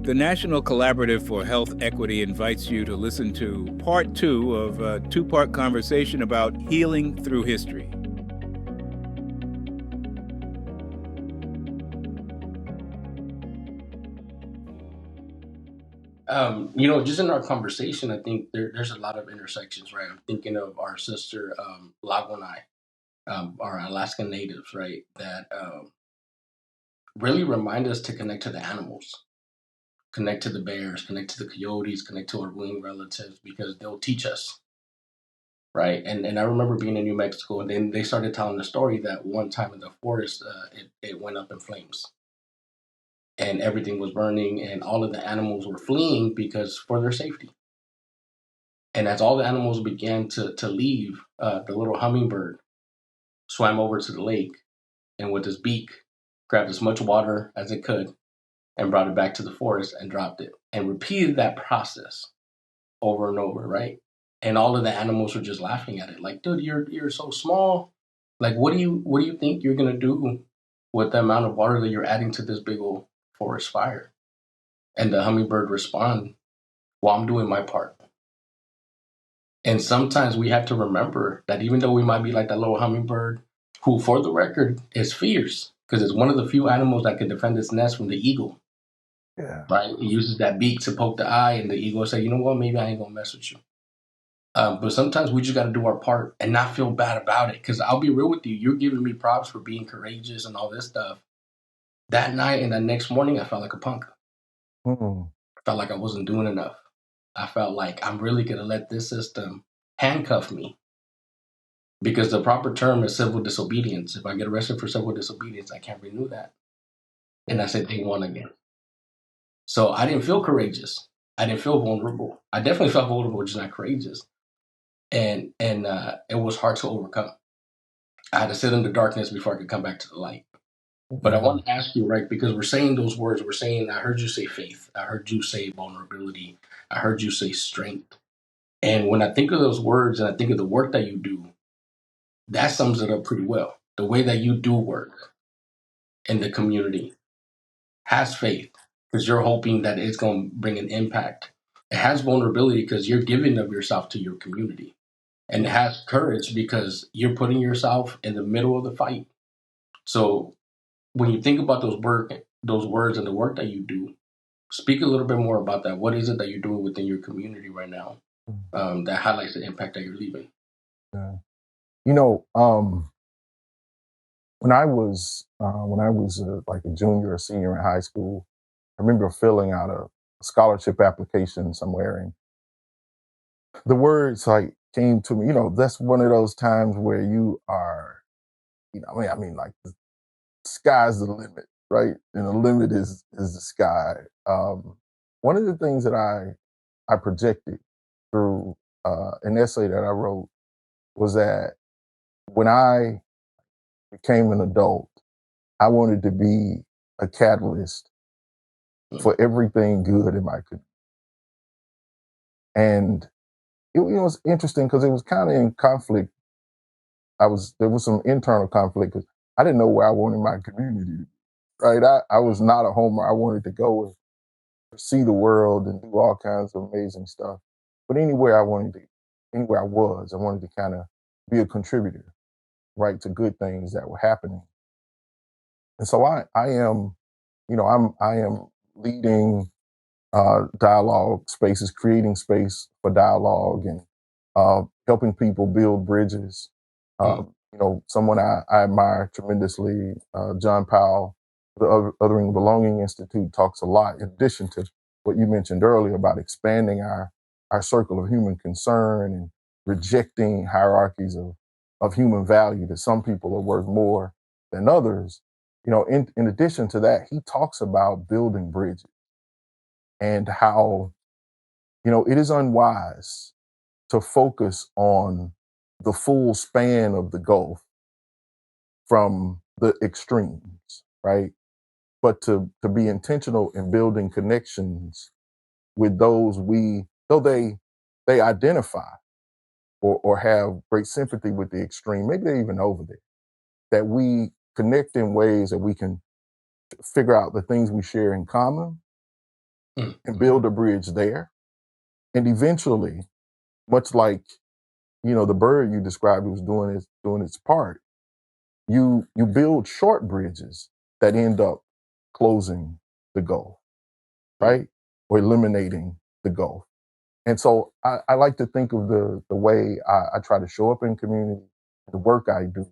The National Collaborative for Health Equity invites you to listen to part two of a two-part conversation about healing through history. Just in our conversation, I think there's a lot of intersections, right? I'm thinking of our sister, Lagunai, our Alaskan natives, right? That really remind us to connect to the animals, connect to the bears, connect to the coyotes, connect to our winged relatives, because they'll teach us, right? And I remember being in New Mexico, and then they started telling the story that one time in the forest, it went up in flames, and everything was burning, and all of the animals were fleeing because for their safety. And as all the animals began to leave, the little hummingbird swam over to the lake and with his beak grabbed as much water as it could and brought it back to the forest and dropped it and repeated that process over and over, right? And all of the animals were just laughing at it, like, dude, you're so small. Like, what do you think you're gonna do with the amount of water that you're adding to this big old forest fire? And the hummingbird respond, well, I'm doing my part. And sometimes we have to remember that even though we might be like that little hummingbird, who, for the record, is fierce because it's one of the few animals that can defend its nest from the eagle, Yeah. right? It uses that beak to poke the eye, and the eagle will say, you know what, maybe I ain't gonna mess with you. But sometimes we just got to do our part and not feel bad about it. Because I'll be real with you, you're giving me props for being courageous and all this stuff. That night and the next morning, I felt like a punk. Mm. I felt like I wasn't doing enough. I felt like I'm really gonna let this system handcuff me because the proper term is civil disobedience. If I get arrested for civil disobedience, I can't renew that. And I said day one again. So I didn't feel courageous. I didn't feel vulnerable. I definitely felt vulnerable, just not courageous. And it was hard to overcome. I had to sit in the darkness before I could come back to the light. But I Mm. want to ask you, right, because we're saying those words, we're saying, I heard you say faith. I heard you say vulnerability. I heard you say strength. And when I think of those words and I think of the work that you do, that sums it up pretty well. The way that you do work in the community has faith because you're hoping that it's going to bring an impact. It has vulnerability because you're giving of yourself to your community. And it has courage because you're putting yourself in the middle of the fight. So when you think about those words and the work that you do, speak a little bit more about that. What is it that you're doing within your community right now that highlights the impact that you're leaving? Yeah. You know, when I was like a junior or senior in high school, I remember filling out a scholarship application somewhere, and the words like came to me. That's one of those times where you are, like the sky's the limit, right? And the limit is the sky. One of the things that I projected through an essay that I wrote was that when I became an adult, I wanted to be a catalyst Mm, for everything good in my community. And it was interesting because it was kind of in conflict. There was some internal conflict because I didn't know where I wanted my community to be. Right. I was not a homer. I wanted to go and see the world and do all kinds of amazing stuff. But anywhere I wanted to kind of be a contributor, right, to good things that were happening. And so I am, I am leading dialogue spaces, creating space for dialogue and helping people build bridges. mm, Someone I admire tremendously, John Powell, the Othering and Belonging Institute talks a lot, in addition to what you mentioned earlier about expanding our circle of human concern and rejecting hierarchies of human value, that some people are worth more than others. In addition to that, he talks about building bridges and how, it is unwise to focus on the full span of the gulf from the extremes, right? But to be intentional in building connections with those though they identify or have great sympathy with the extreme, maybe they're even over there, that we connect in ways that we can figure out the things we share in common and build a bridge there. And eventually, much like, the bird you described was doing its part, you build short bridges that end up closing the gulf, right? Or eliminating the gulf. And so I like to think of the way I try to show up in community, the work I do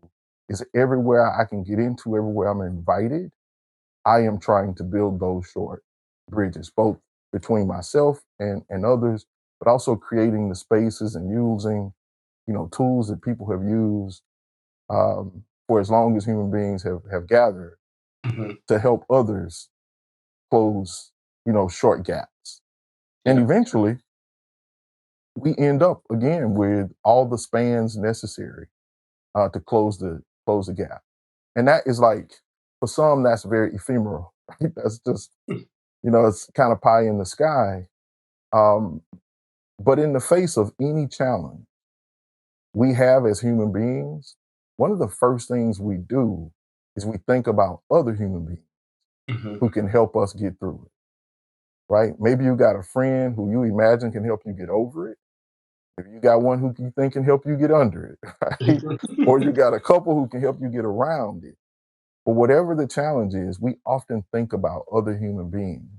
is everywhere I can get into, everywhere I'm invited, I am trying to build those short bridges, both between myself and others, but also creating the spaces and using, tools that people have used for as long as human beings have gathered Mm-hmm. to help others close, short gaps. And Yeah. eventually we end up again with all the spans necessary to close the gap. And that is like, for some, that's very ephemeral. Right? That's just, it's kind of pie in the sky. Um, but in the face of any challenge we have as human beings, one of the first things we do is we think about other human beings Mm-hmm. who can help us get through it, right? Maybe you got a friend who you imagine can help you get over it. Maybe you got one who you think can help you get under it, right? Or you got a couple who can help you get around it. But whatever the challenge is, we often think about other human beings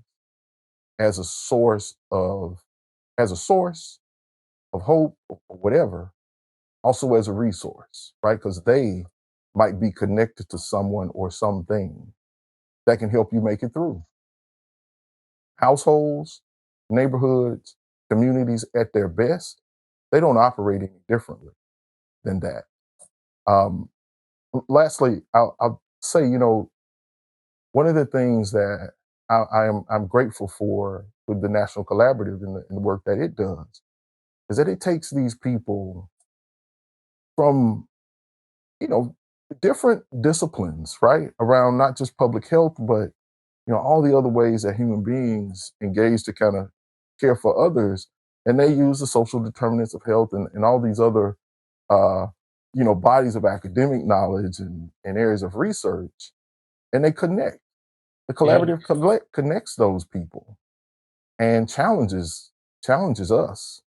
as a source of hope or whatever, also as a resource, right? Because they might be connected to someone or something that can help you make it through. Households, neighborhoods, communities at their best, they don't operate any differently than that. Um, Lastly, I'll say, one of the things that I'm grateful for with the National Collaborative and the work that it does is that it takes these people from, you know, different disciplines, right? Around not just public health, but, all the other ways that human beings engage to kind of care for others. And they use the social determinants of health and all these other, uh, bodies of academic knowledge and areas of research, and they connect. The Yeah. collaborative connects those people and challenges us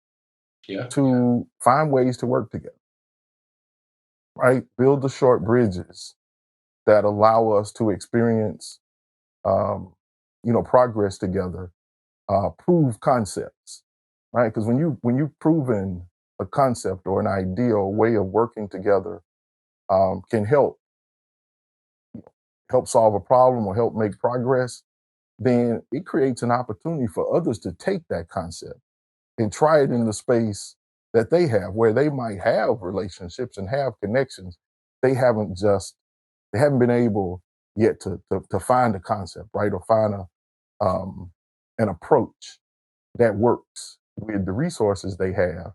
Yeah. to find ways to work together, right? Build the short bridges that allow us to experience, um, progress together, prove concepts, right? Because when you've proven a concept or an idea or way of working together can help solve a problem or help make progress, then it creates an opportunity for others to take that concept and try it in the space that they have, where they might have relationships and have connections. They haven't just they haven't been able yet to find a concept, right, or find an approach that works with the resources they have.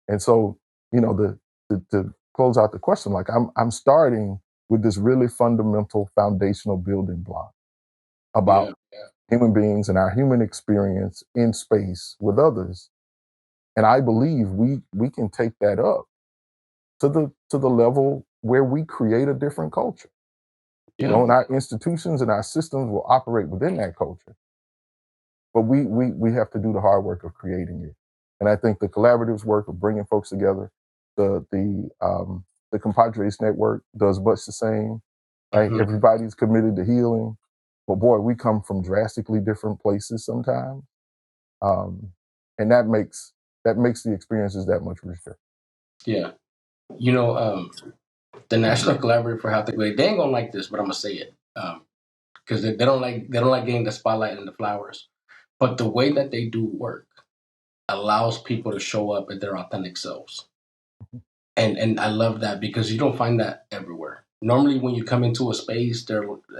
And so, to close out the question, like I'm starting with this really fundamental foundational building block Yeah. about human beings and our human experience in space with others. And I believe we can take that up to the level where we create a different culture. Yeah. And our institutions and our systems will operate within that culture. But we have to do the hard work of creating it. And I think the collaboratives work of bringing folks together, the Compadres Network does much the same, right? Mm-hmm. Everybody's committed to healing, but boy, we come from drastically different places sometimes, um, and that makes the experiences that much richer. Yeah. You know, the National Collaborative for Health Equity, they ain't gonna like this, but I'm gonna say it. Because they don't like getting the spotlight and the flowers. But the way that they do work allows people to show up at their authentic selves. And I love that because you don't find that everywhere. Normally when you come into a space,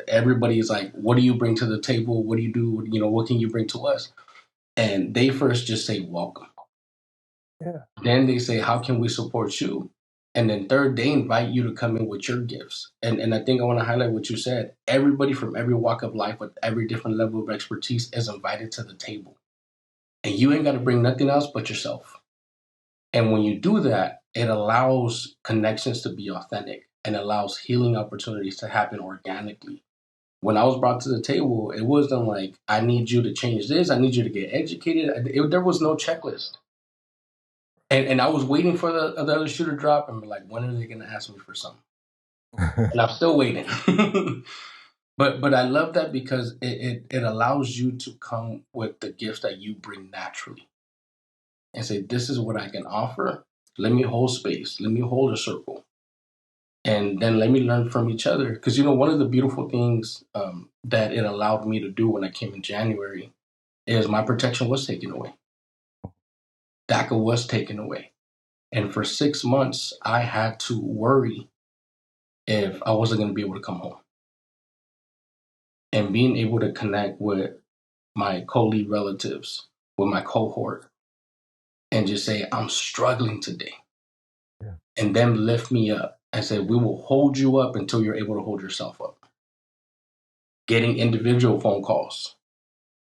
everybody is like, what do you bring to the table? What do you do? What can you bring to us? And they first just say welcome. Yeah, Then they say, how can we support you? And then third, they invite you to come in with your gifts. And I think I want to highlight what you said. Everybody from every walk of life with every different level of expertise is invited to the table. And you ain't got to bring nothing else but yourself. And when you do that, it allows connections to be authentic and allows healing opportunities to happen organically when I was brought to the table, it wasn't like, I need you to change this, I need you to get educated. There was no checklist. And I was waiting for the other shoe to drop and be like, when are they going to ask me for something? And I'm still waiting. But I love that because it allows you to come with the gifts that you bring naturally and say, this is what I can offer. Let me hold space. Let me hold a circle. And then let me learn from each other. Because, one of the beautiful things that it allowed me to do when I came in January is my protection was taken away. DACA was taken away. And for 6 months, I had to worry if I wasn't going to be able to come home. And being able to connect with my co-lead relatives, with my cohort, and just say, I'm struggling today. Yeah. And them lift me up and say, we will hold you up until you're able to hold yourself up. Getting individual phone calls,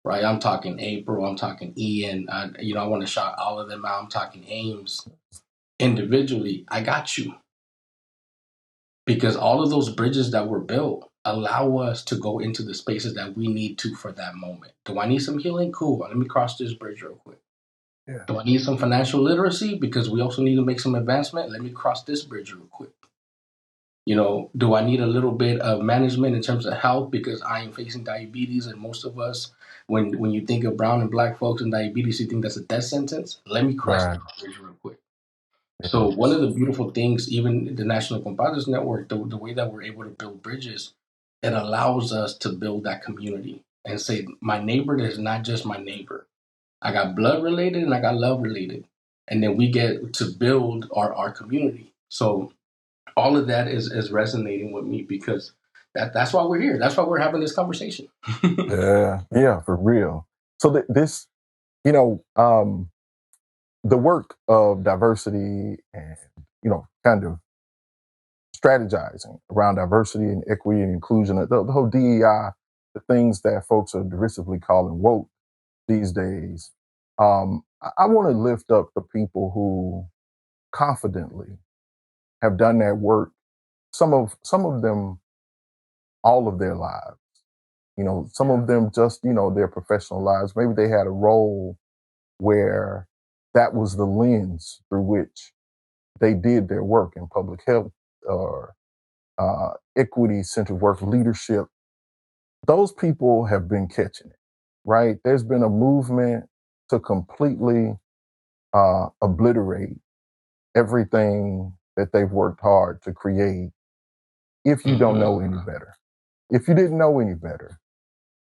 right? I'm talking April, I'm talking Ian. I want to shout all of them out. I'm talking Ames. Individually, I got you. Because all of those bridges that were built allow us to go into the spaces that we need to for that moment. Do I need some healing? Cool. Let me cross this bridge real quick. Yeah. Do I need some financial literacy? Because we also need to make some advancement. Let me cross this bridge real quick. Do I need a little bit of management in terms of health because I am facing diabetes, and most of us, when you think of brown and black folks and diabetes, you think that's a death sentence. Let me cross Right. that bridge real quick. Yeah. So one of the beautiful things, even the National Compadres Network, the way that we're able to build bridges, it allows us to build that community and say, my neighbor is not just my neighbor. I got blood related and I got love related. And then we get to build our community. So all of that is resonating with me because that's why we're here. That's why we're having this conversation. Yeah, for real. So this, the work of diversity and, kind of strategizing around diversity and equity and inclusion, the whole DEI, the things that folks are derisively calling woke these days. I want to lift up the people who confidently have done that work. Some of them all of their lives. Some of them just, their professional lives. Maybe they had a role where that was the lens through which they did their work in public health or equity-centered work, leadership. Those people have been catching it, right? There's been a movement to completely obliterate everything that they've worked hard to create if you don't know any better. If you didn't know any better,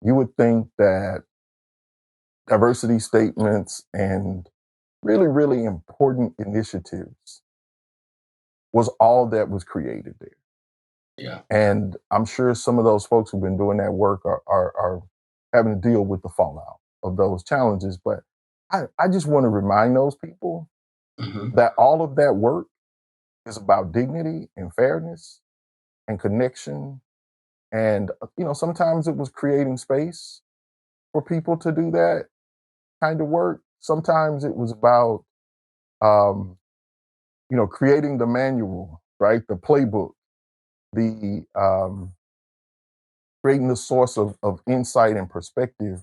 you would think that diversity statements and really, really important initiatives was all that was created there. Yeah. And I'm sure some of those folks who've been doing that work are having to deal with the fallout of those challenges. But I just want to remind those people that all of that work is about dignity and fairness and connection. And, sometimes it was creating space for people to do that kind of work. Sometimes it was about, creating the manual, right? The playbook, the creating the source of insight and perspective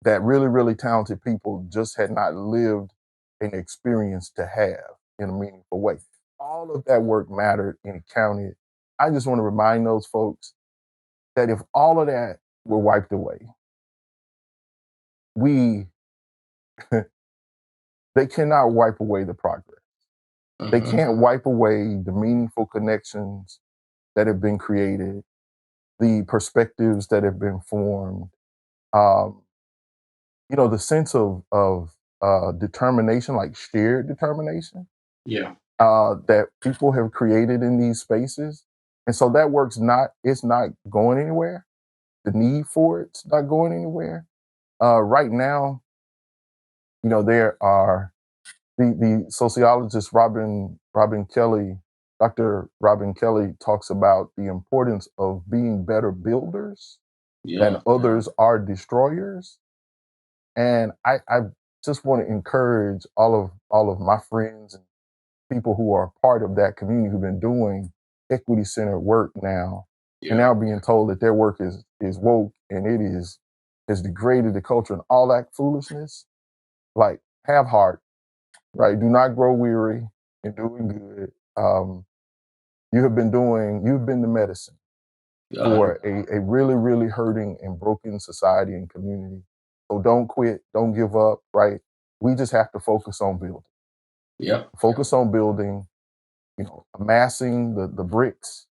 that really, really talented people just had not lived an experience to have in a meaningful way. All of that work mattered and it counted. I just want to remind those folks that if all of that were wiped away, they cannot wipe away the progress. They can't wipe away the meaningful connections that have been created, the perspectives that have been formed, um, the sense of determination, like shared determination, Yeah. that people have created in these spaces. And so that it's not going anywhere. The need for it's not going anywhere. Right now, there are the sociologist Robin Kelly, Dr. Robin Kelly talks about the importance of being better builders than others are destroyers. And I just want to encourage all of my friends and people who are part of that community who've been doing equity centered work now and now being told that their work is woke and it has degraded the culture and all that foolishness. Like, have heart, right? Do not grow weary in doing good. You've been the medicine for a really, really hurting and broken society and community. So don't quit, don't give up, right? We just have to focus on building. Yep. Focus on building, amassing the bricks,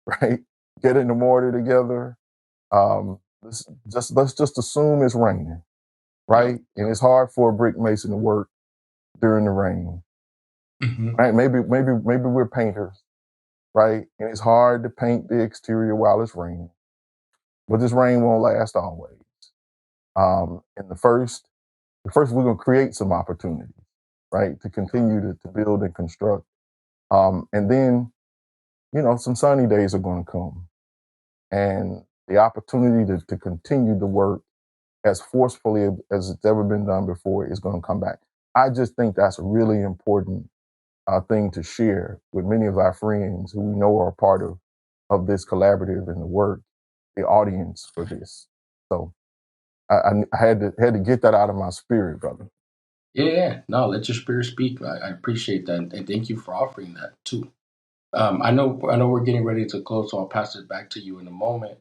right? Getting the mortar together. Let's just assume it's raining, right? Yep. And it's hard for a brick mason to work during the rain, right? Maybe we're painters, right? And it's hard to paint the exterior while it's raining, but this rain won't last always. And the first we're gonna create some opportunities, right, to continue to build and construct. And then, some sunny days are gonna come, and the opportunity to continue to work as forcefully as it's ever been done before is gonna come back. I just think that's a really important thing to share with many of our friends who we know are part of this collaborative and the work, the audience for this. So I had to get that out of my spirit, brother. Yeah. No, let your spirit speak. I appreciate that, and thank you for offering that too. I know we're getting ready to close, so I'll pass it back to you in a moment.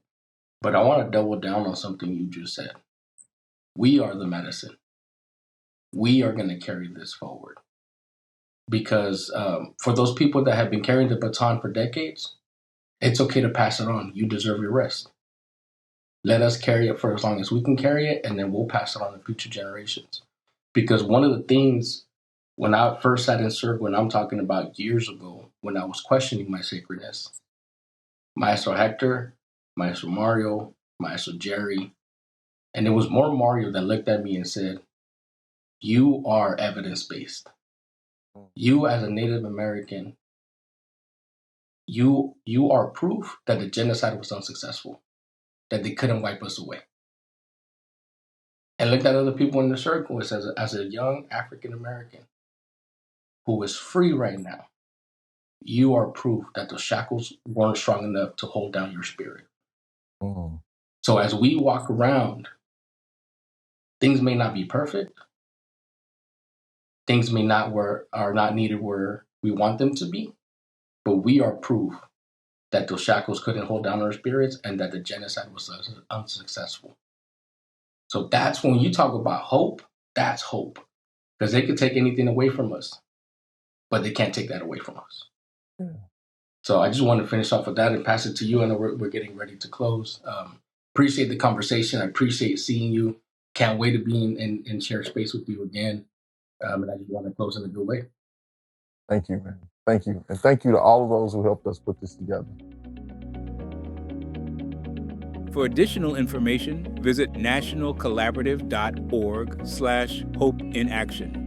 But I want to double down on something you just said. We are the medicine. We are going to carry this forward because for those people that have been carrying the baton for decades, it's okay to pass it on. You deserve your rest. Let us carry it for as long as we can carry it, and then we'll pass it on to future generations. Because one of the things when I first sat in circle, and I'm talking about years ago, when I was questioning my sacredness, Maestro Hector, Maestro Mario, Maestro Jerry, and it was more Mario that looked at me and said, "You are evidence based. You, as a Native American, you are proof that the genocide was unsuccessful, that they couldn't wipe us away." And looked at other people in the circle as a young African American who is free right now. You are proof that the shackles weren't strong enough to hold down your spirit. Mm. So as we walk around, things may not be perfect. Things may not are not needed where we want them to be, but we are proof that those shackles couldn't hold down our spirits and that the genocide was unsuccessful. So that's when you talk about hope, that's hope. Because they could take anything away from us, but they can't take that away from us. Yeah. So I just want to finish off with that and pass it to you. I know we're getting ready to close. Appreciate the conversation. I appreciate seeing you. Can't wait to be in share space with you again. And I just want to close in a good way. Thank you, man. Thank you. And thank you to all of those who helped us put this together. For additional information, visit nationalcollaborative.org/hope in action.